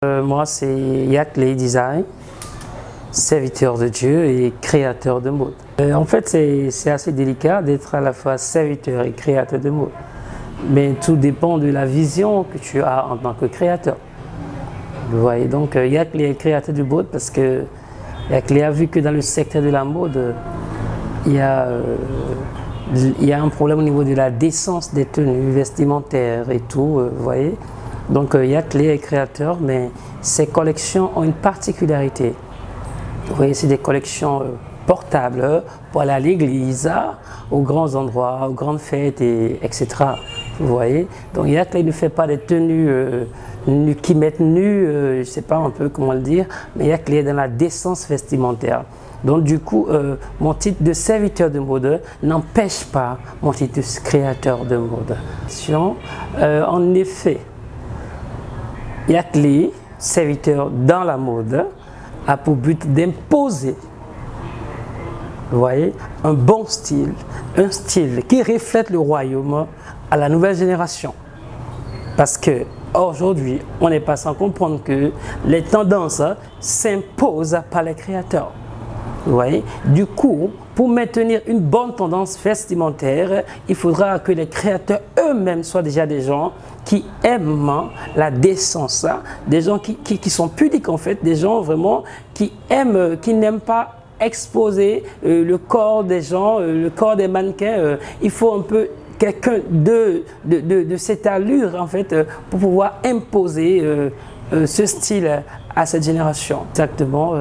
Moi, c'est Yakli Design, serviteur de Dieu et créateur de mode. En fait, c'est assez délicat d'être à la fois serviteur et créateur de mode. Mais tout dépend de la vision que tu as en tant que créateur. Vous voyez, donc Yakli est créateur de mode parce que Yakli a vu que dans le secteur de la mode, il y a un problème au niveau de la décence des tenues vestimentaires et tout, vous voyez. Donc Yakli est créateur, mais ses collections ont une particularité. Vous voyez, c'est des collections portables pour aller à l'église, aux grands endroits, aux grandes fêtes, etc. Vous voyez, donc Yakli ne fait pas des tenues qui mettent nus, je ne sais pas un peu comment le dire, mais Yakli est dans la décence vestimentaire. Donc du coup, mon titre de serviteur de mode n'empêche pas mon titre de créateur de mode. En effet, Yakli, serviteur dans la mode, a pour but d'imposer, vous voyez, un bon style, un style qui reflète le royaume à la nouvelle génération. Parce que aujourd'hui, on n'est pas sans comprendre que les tendances s'imposent par les créateurs. Vous voyez, du coup, pour maintenir une bonne tendance vestimentaire, il faudra que les créateurs eux-mêmes soient déjà des gens qui aiment la décence, des gens qui sont pudiques en fait, des gens vraiment qui aiment, qui n'aiment pas exposer le corps des gens, le corps des mannequins. Il faut un peu quelqu'un de cette allure en fait pour pouvoir imposer ce style à cette génération. Exactement.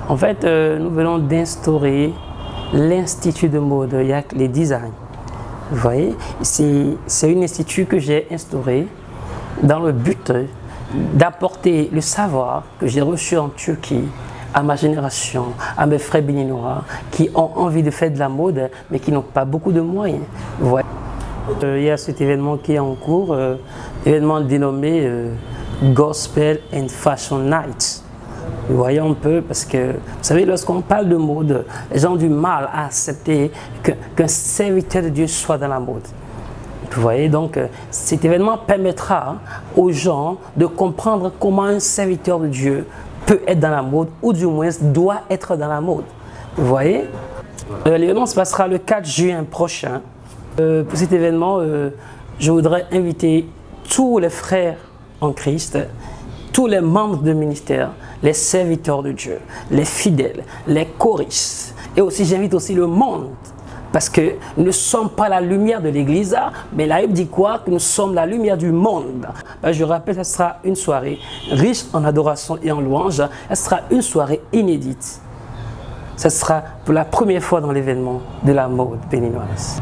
En fait, nous venons d'instaurer l'Institut de mode Yakli Design. Vous voyez, c'est un institut que j'ai instauré dans le but d'apporter le savoir que j'ai reçu en Turquie à ma génération, à mes frères béninois qui ont envie de faire de la mode mais qui n'ont pas beaucoup de moyens. Vous voyez. Il y a cet événement qui est en cours, événement dénommé Gospel and Fashion Night. Vous voyez un peu, parce que, vous savez, lorsqu'on parle de mode, les gens ont du mal à accepter qu'un serviteur de Dieu soit dans la mode. Vous voyez, donc cet événement permettra aux gens de comprendre comment un serviteur de Dieu peut être dans la mode, ou du moins doit être dans la mode. Vous voyez, l'événement se passera le 4 juin prochain. Pour cet événement, je voudrais inviter tous les frères en Christ, tous les membres de ministère, les serviteurs de Dieu, les fidèles, les choristes. Et aussi, j'invite aussi le monde. Parce que nous ne sommes pas la lumière de l'église, mais la Bible dit quoi? Que nous sommes la lumière du monde. Je rappelle, ce sera une soirée riche en adoration et en louange. Ce sera une soirée inédite. Ce sera pour la première fois dans l'événement de la mode béninoise.